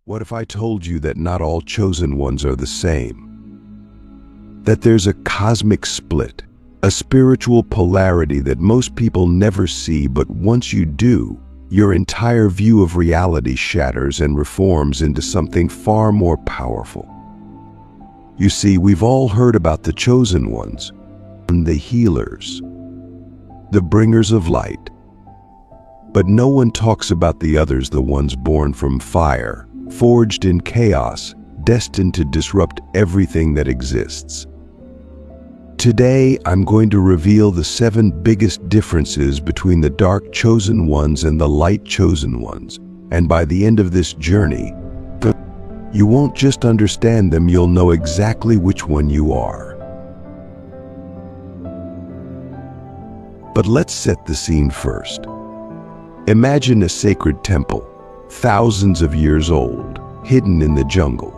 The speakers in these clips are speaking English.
What if I told you that not all chosen ones are the same? That there's a cosmic split, a spiritual polarity that most people never see, but once you do, your entire view of reality shatters and reforms into something far more powerful. You see, we've all heard about the chosen ones, the healers, the bringers of light. But no one talks about the others, the ones born from fire, forged in chaos, destined to disrupt everything that exists. Today, I'm going to reveal the 7 biggest differences between the dark chosen ones and the light chosen ones. And by the end of this journey, you won't just understand them, you'll know exactly which one you are. But let's set the scene first. Imagine a sacred temple, thousands of years old, hidden in the jungle.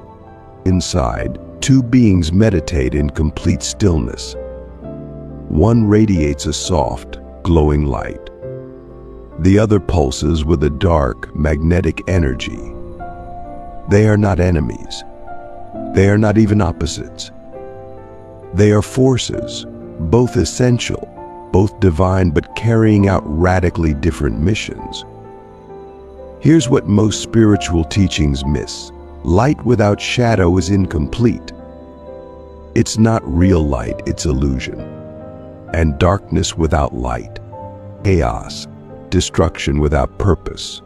Inside, 2 beings meditate in complete stillness. One radiates a soft, glowing light. The other pulses with a dark, magnetic energy. They are not enemies. They are not even opposites. They are forces, both essential, both divine, but carrying out radically different missions. Here's what most spiritual teachings miss. Light without shadow is incomplete. It's not real light, it's illusion. And darkness without light, chaos, destruction without purpose.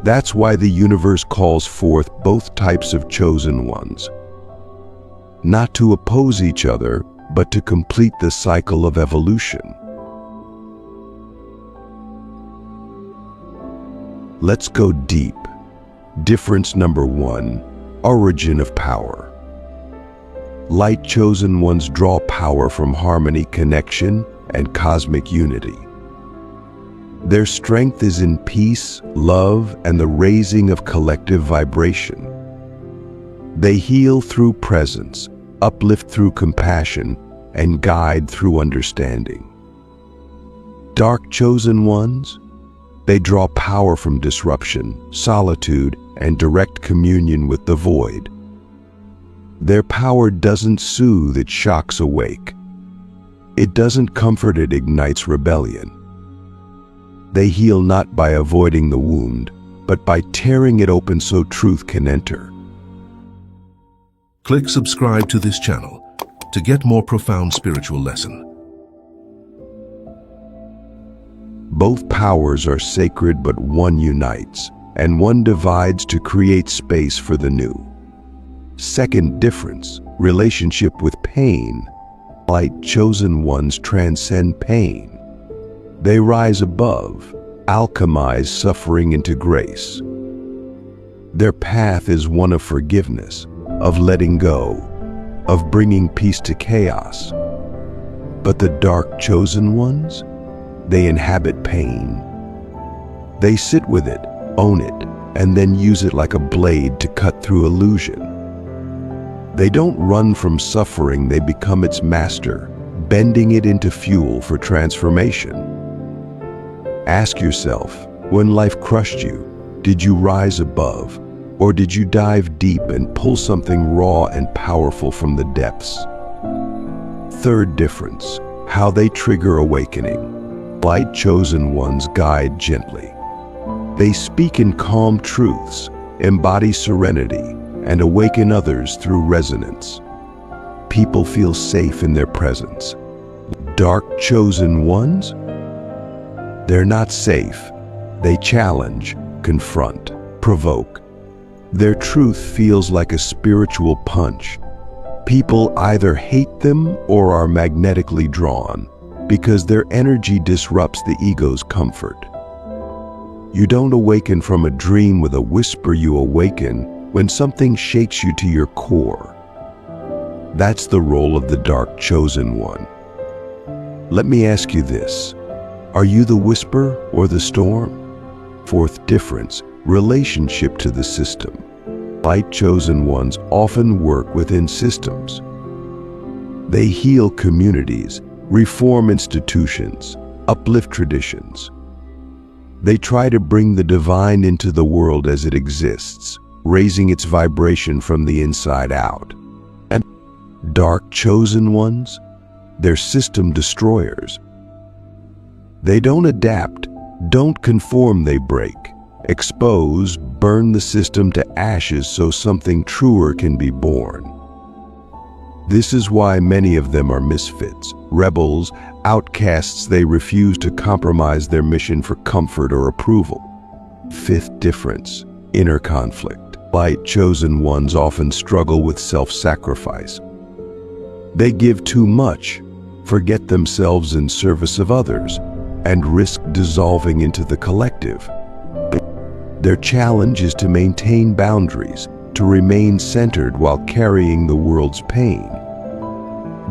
That's why the universe calls forth both types of chosen ones. Not to oppose each other, but to complete the cycle of evolution. Let's go deep. Difference number 1, origin of power. Light chosen ones draw power from harmony, connection, and cosmic unity. Their strength is in peace, love, and the raising of collective vibration. They heal through presence, uplift through compassion, and guide through understanding. Dark chosen ones, they draw power from disruption, solitude, and direct communion with the void. Their power doesn't soothe, it shocks awake. It doesn't comfort, it ignites rebellion. They heal not by avoiding the wound, but by tearing it open so truth can enter. Click subscribe to this channel to get more profound spiritual lesson. Both powers are sacred, but one unites, and one divides to create space for the new. Second difference, relationship with pain. Light chosen ones transcend pain. They rise above, alchemize suffering into grace. Their path is one of forgiveness, of letting go, of bringing peace to chaos. But the dark chosen ones, they inhabit pain. They sit with it, own it, and then use it like a blade to cut through illusion. They don't run from suffering, they become its master, bending it into fuel for transformation. Ask yourself, when life crushed you, did you rise above, or did you dive deep and pull something raw and powerful from the depths? Third difference, how they trigger awakening. Light chosen ones guide gently. They speak in calm truths, embody serenity, and awaken others through resonance. People feel safe in their presence. Dark chosen ones? They're not safe. They challenge, confront, provoke. Their truth feels like a spiritual punch. People either hate them or are magnetically drawn, because their energy disrupts the ego's comfort. You don't awaken from a dream with a whisper, you awaken when something shakes you to your core. That's the role of the dark chosen one. Let me ask you this. Are you the whisper or the storm? Fourth difference, relationship to the system. Light chosen ones often work within systems. They heal communities, reform institutions, uplift traditions. They try to bring the divine into the world as it exists, raising its vibration from the inside out. And dark chosen ones, they're system destroyers. They don't adapt, don't conform, they break, expose, burn the system to ashes so something truer can be born. This is why many of them are misfits, rebels, outcasts. They refuse to compromise their mission for comfort or approval. Fifth difference, inner conflict. Light chosen ones often struggle with self-sacrifice. They give too much, forget themselves in service of others, and risk dissolving into the collective. Their challenge is to maintain boundaries, to remain centered while carrying the world's pain.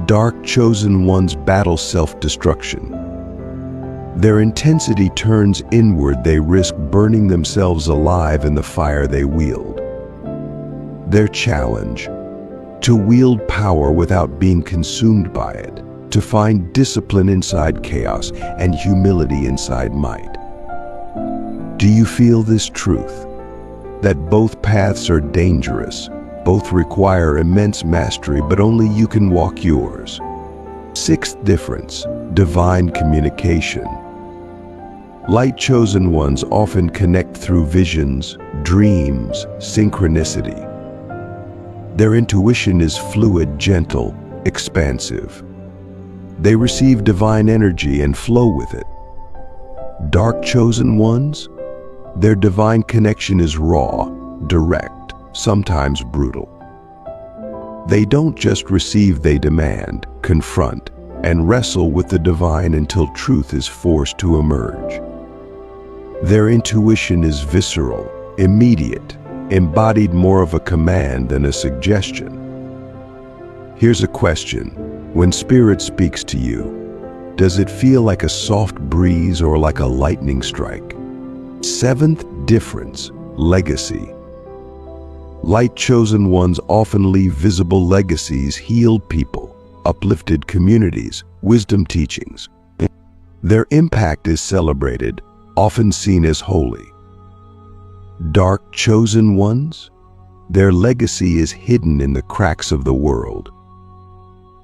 Dark chosen ones battle self-destruction. Their intensity turns inward. They risk burning themselves alive in the fire they wield. Their challenge: to wield power without being consumed by it, to find discipline inside chaos and humility inside might. Do you feel this truth? That both paths are dangerous, both require immense mastery, but only you can walk yours. Sixth difference, divine communication. Light chosen ones often connect through visions, dreams, synchronicity. Their intuition is fluid, gentle, expansive. They receive divine energy and flow with it. Dark chosen ones, their divine connection is raw, direct, sometimes brutal. They don't just receive, they demand, confront, and wrestle with the divine until truth is forced to emerge. Their intuition is visceral, immediate, embodied, more of a command than a suggestion. Here's a question. When Spirit speaks to you, does it feel like a soft breeze or like a lightning strike? Seventh difference, legacy. Light chosen ones often leave visible legacies, healed people, uplifted communities, wisdom teachings. Their impact is celebrated, often seen as holy. Dark chosen ones, their legacy is hidden in the cracks of the world.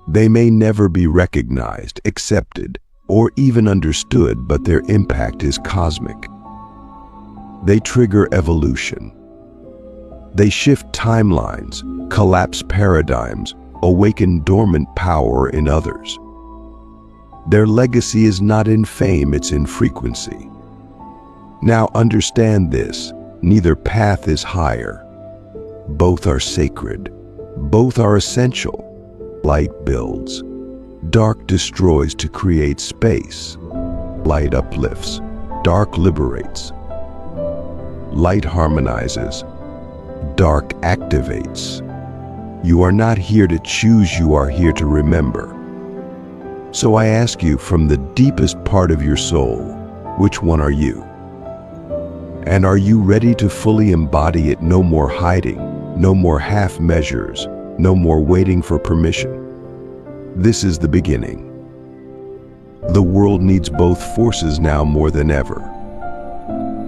They may never be recognized, accepted, or even understood, but their impact is cosmic. They trigger evolution. They shift timelines, collapse paradigms, awaken dormant power in others. Their legacy is not in fame, it's in frequency. Now understand this, neither path is higher. Both are sacred. Both are essential. Light builds. Dark destroys to create space. Light uplifts. Dark liberates. Light harmonizes. Dark activates. You are not here to choose, you are here to remember. So I ask you, from the deepest part of your soul, which one are you? And are you ready to fully embody it? No more hiding, no more half measures, no more waiting for permission. This is the beginning. The world needs both forces now more than ever.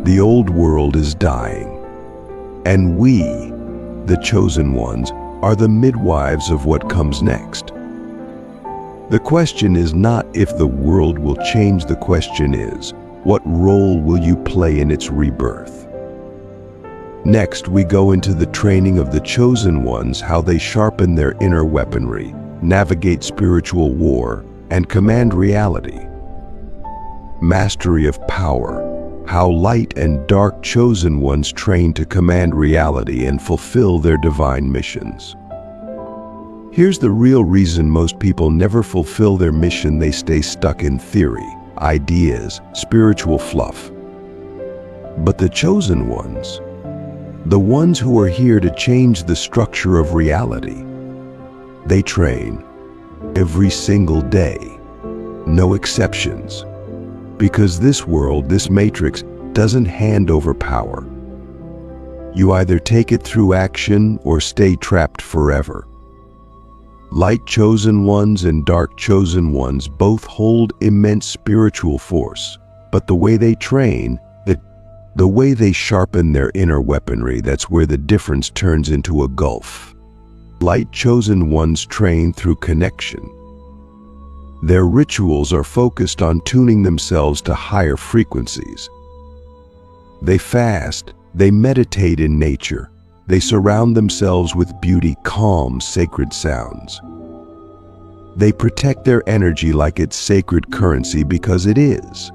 The old world is dying, and we, the chosen ones, are the midwives of what comes next. The question is not if the world will change, the question is, what role will you play in its rebirth? Next, we go into the training of the chosen ones, how they sharpen their inner weaponry, navigate spiritual war, and command reality. Mastery of power. How light and dark chosen ones train to command reality and fulfill their divine missions. Here's the real reason most people never fulfill their mission. They stay stuck in theory, ideas, spiritual fluff. But the chosen ones, the ones who are here to change the structure of reality, they train every single day, no exceptions. Because this world, this matrix, doesn't hand over power. You either take it through action or stay trapped forever. Light chosen ones and dark chosen ones both hold immense spiritual force, but the way they train, The way they sharpen their inner weaponry, that's where the difference turns into a gulf. Light chosen ones train through connection. Their rituals are focused on tuning themselves to higher frequencies. They fast, they meditate in nature, they surround themselves with beauty, calm, sacred sounds. They protect their energy like it's sacred currency, because it is.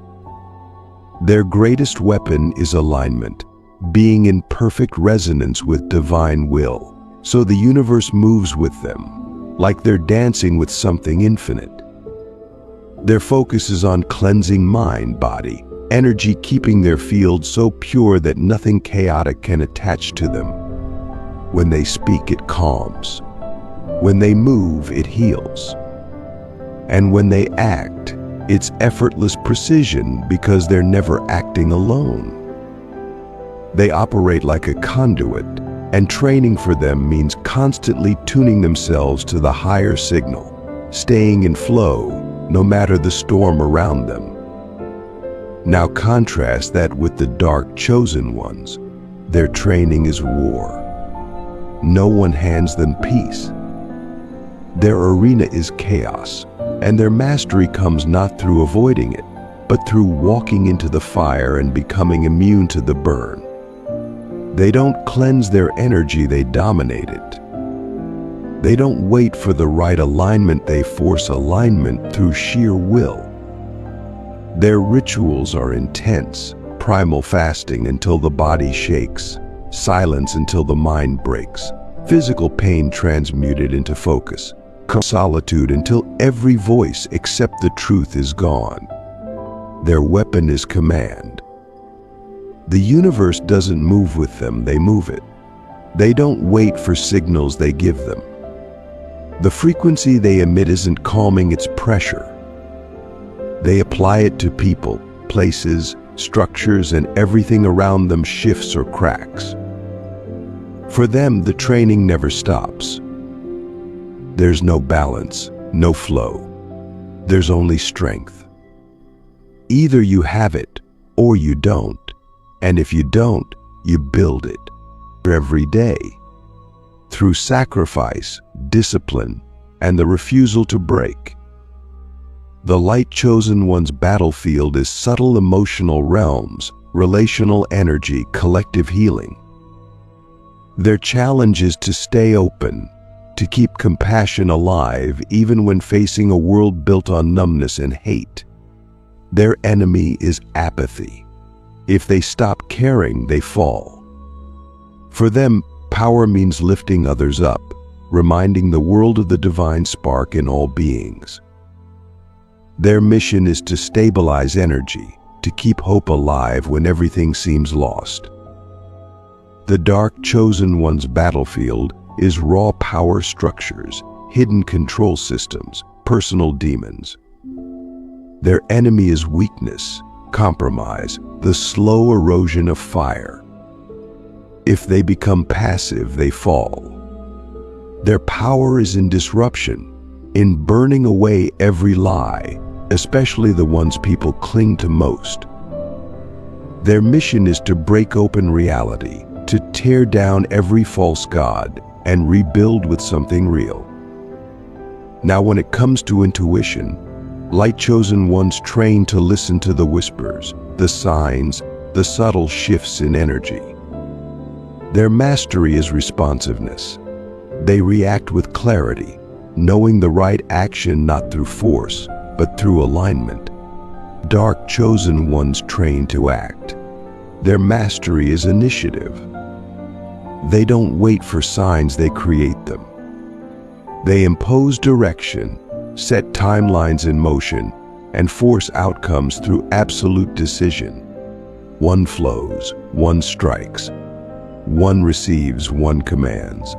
Their greatest weapon is alignment, being in perfect resonance with divine will. So the universe moves with them, like they're dancing with something infinite. Their focus is on cleansing mind, body, energy, keeping their field so pure that nothing chaotic can attach to them. When they speak, it calms. When they move, it heals. And when they act, it's effortless precision, because they're never acting alone. They operate like a conduit, and training for them means constantly tuning themselves to the higher signal, staying in flow, no matter the storm around them. Now contrast that with the dark chosen ones. Their training is war. No one hands them peace. Their arena is chaos, and their mastery comes not through avoiding it, but through walking into the fire and becoming immune to the burn. They don't cleanse their energy, they dominate it. They don't wait for the right alignment, they force alignment through sheer will. Their rituals are intense, primal fasting until the body shakes, silence until the mind breaks, physical pain transmuted into focus, solitude until every voice except the truth is gone. Their weapon is command. The universe doesn't move with them, they move it. They don't wait for signals, they give them. The frequency they emit isn't calming, it's pressure. They apply it to people, places, structures, and everything around them shifts or cracks. For them, the training never stops. There's no balance, no flow. There's only strength. Either you have it or you don't. And if you don't, you build it every day through sacrifice, discipline, and the refusal to break. The light chosen one's battlefield is subtle emotional realms, relational energy, collective healing. Their challenge is to stay open, to keep compassion alive even when facing a world built on numbness and hate. Their enemy is apathy. If they stop caring, they fall. For them, power means lifting others up, reminding the world of the divine spark in all beings. Their mission is to stabilize energy, to keep hope alive when everything seems lost. The dark chosen one's battlefield is raw power structures, hidden control systems, personal demons. Their enemy is weakness, compromise, the slow erosion of fire. If they become passive, they fall. Their power is in disruption, in burning away every lie, especially the ones people cling to most. Their mission is to break open reality, to tear down every false god and rebuild with something real. Now, when it comes to intuition, light chosen ones train to listen to the whispers, the signs, the subtle shifts in energy. Their mastery is responsiveness. They react with clarity, knowing the right action not through force, but through alignment. Dark chosen ones train to act. Their mastery is initiative. They don't wait for signs, they create them. They impose direction, set timelines in motion, and force outcomes through absolute decision. One flows, one strikes. One receives, one commands.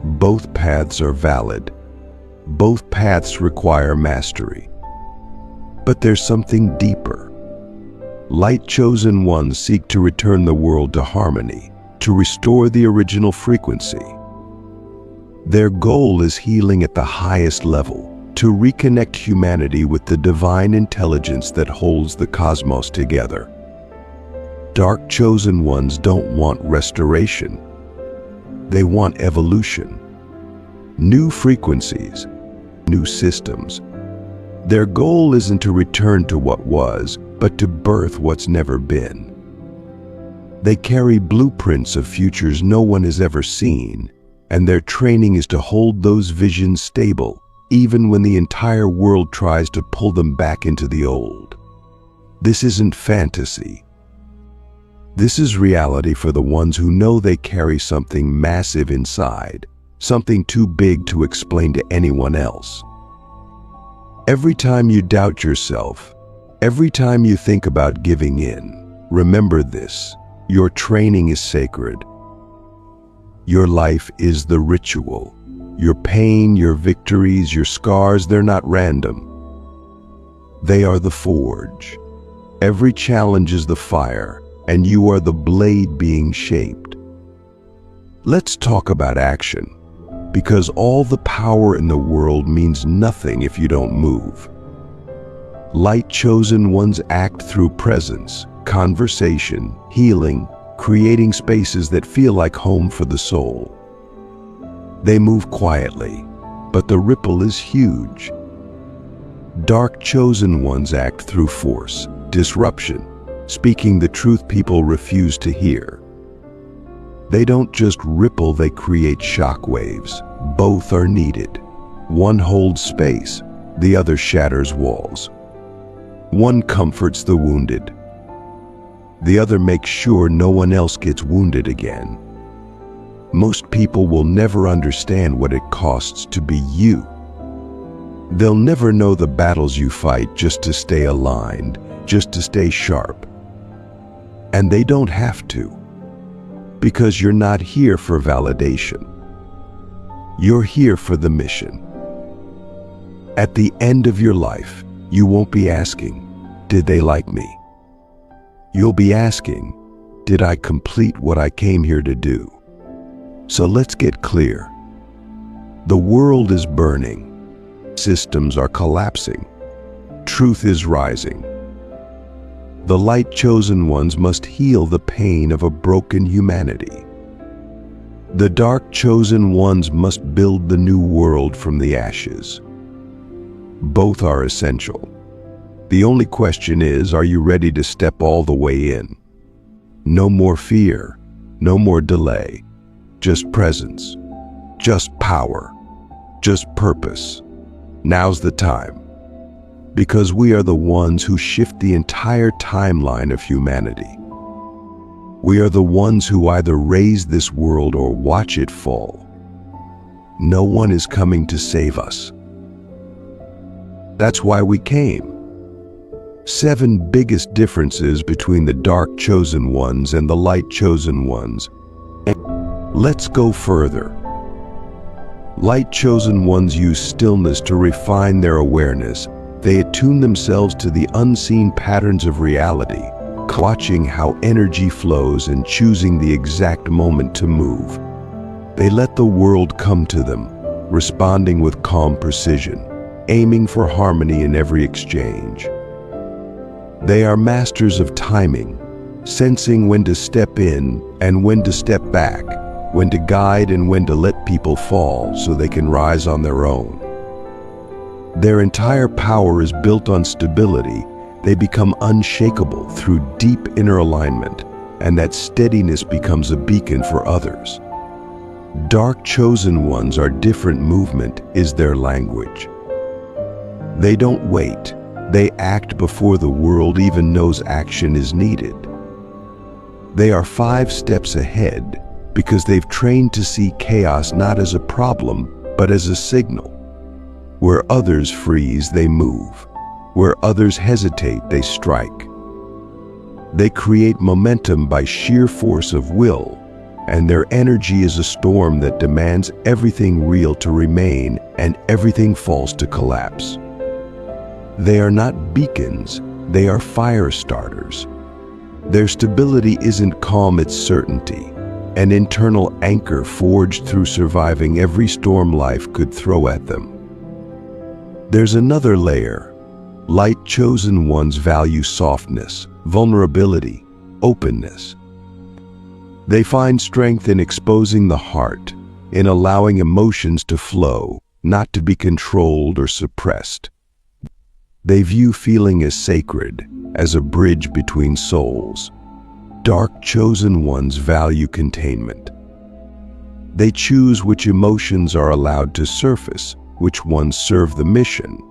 Both paths are valid. Both paths require mastery. But there's something deeper. Light chosen ones seek to return the world to harmony, to restore the original frequency. Their goal is healing at the highest level, to reconnect humanity with the divine intelligence that holds the cosmos together. Dark chosen ones don't want restoration. They want evolution. New frequencies, new systems. Their goal isn't to return to what was, but to birth what's never been. They carry blueprints of futures no one has ever seen, and their training is to hold those visions stable, even when the entire world tries to pull them back into the old. This isn't fantasy. This is reality for the ones who know they carry something massive inside, something too big to explain to anyone else. Every time you doubt yourself, every time you think about giving in, remember this: your training is sacred. Your life is the ritual. Your pain, your victories, your scars, they're not random. They are the forge. Every challenge is the fire, and you are the blade being shaped. Let's talk about action, because all the power in the world means nothing if you don't move. Light chosen ones act through presence, conversation, healing, creating spaces that feel like home for the soul. They move quietly, but the ripple is huge. Dark chosen ones act through force, disruption, speaking the truth people refuse to hear. They don't just ripple, they create shock waves. Both are needed. One holds space, the other shatters walls. One comforts the wounded. The other makes sure no one else gets wounded again. Most people will never understand what it costs to be you. They'll never know the battles you fight just to stay aligned, just to stay sharp. And they don't have to, because you're not here for validation. You're here for the mission. At the end of your life, you won't be asking, "Did they like me?" You'll be asking, "Did I complete what I came here to do?" So let's get clear. The world is burning. Systems are collapsing. Truth is rising. The light chosen ones must heal the pain of a broken humanity. The dark chosen ones must build the new world from the ashes. Both are essential. The only question is, are you ready to step all the way in? No more fear, no more delay, just presence, just power, just purpose. Now's the time. Because we are the ones who shift the entire timeline of humanity. We are the ones who either raise this world or watch it fall. No one is coming to save us. That's why we came. 7 biggest differences between the dark chosen ones and the light chosen ones. Let's go further. Light chosen ones use stillness to refine their awareness. They attune themselves to the unseen patterns of reality, watching how energy flows and choosing the exact moment to move. They let the world come to them, responding with calm precision, aiming for harmony in every exchange. They are masters of timing, sensing when to step in and when to step back, when to guide and when to let people fall so they can rise on their own. Their entire power is built on stability. They become unshakable through deep inner alignment, and that steadiness becomes a beacon for others. Dark chosen ones are different. Movement is their language. They don't wait. They act before the world even knows action is needed. They are 5 steps ahead because they've trained to see chaos not as a problem, but as a signal. Where others freeze, they move. Where others hesitate, they strike. They create momentum by sheer force of will, and their energy is a storm that demands everything real to remain and everything false to collapse. They are not beacons, they are fire starters. Their stability isn't calm, it's certainty, an internal anchor forged through surviving every storm life could throw at them. There's another layer. Light chosen ones value softness, vulnerability, openness. They find strength in exposing the heart, in allowing emotions to flow, not to be controlled or suppressed. They view feeling as sacred, as a bridge between souls. Dark chosen ones value containment. They choose which emotions are allowed to surface, which ones serve the mission.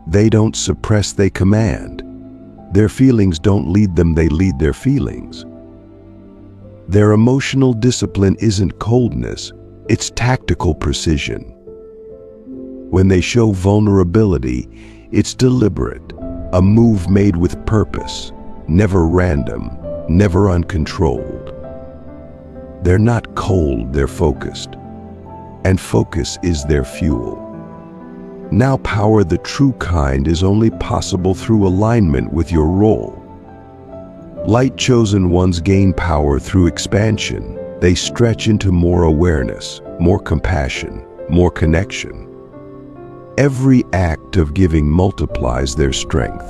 They don't suppress, they command. Their feelings don't lead them, they lead their feelings. Their emotional discipline isn't coldness, it's tactical precision. When they show vulnerability, it's deliberate, a move made with purpose, never random, never uncontrolled. They're not cold, they're focused. And focus is their fuel. Now, power the true kind is only possible through alignment with your role. Light chosen ones gain power through expansion. They stretch into more awareness, more compassion, more connection. Every act of giving multiplies their strength.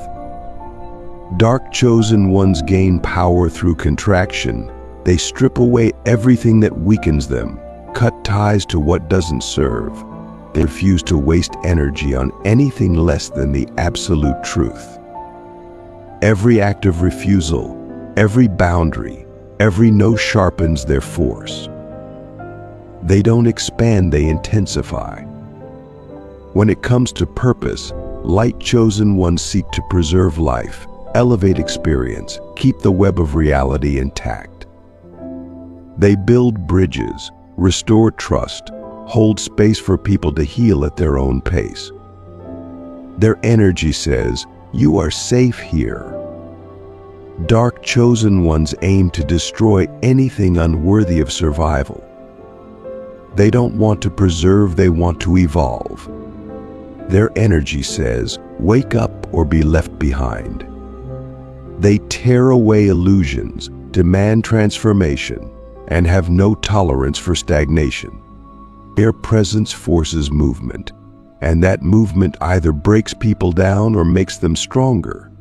Dark chosen ones gain power through contraction. They strip away everything that weakens them, cut ties to what doesn't serve. They refuse to waste energy on anything less than the absolute truth. Every act of refusal, every boundary, every no sharpens their force. They don't expand, they intensify. When it comes to purpose, light chosen ones seek to preserve life, elevate experience, keep the web of reality intact. They build bridges, restore trust, hold space for people to heal at their own pace. Their energy says, "You are safe here." Dark chosen ones aim to destroy anything unworthy of survival. They don't want to preserve, they want to evolve. Their energy says, "Wake up or be left behind." They tear away illusions, demand transformation, and have no tolerance for stagnation. Their presence forces movement, and that movement either breaks people down or makes them stronger.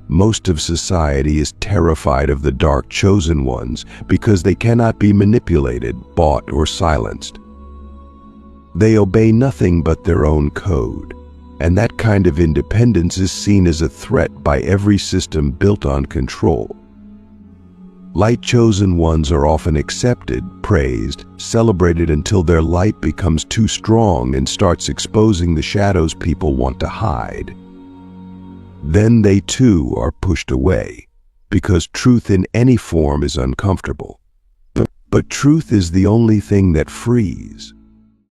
Most of society is terrified of the dark chosen ones because they cannot be manipulated, bought, or silenced. They obey nothing but their own code, and that kind of independence is seen as a threat by every system built on control. Light chosen ones are often accepted, praised, celebrated until their light becomes too strong and starts exposing the shadows people want to hide. Then they too are pushed away, because truth in any form is uncomfortable. But truth is the only thing that frees.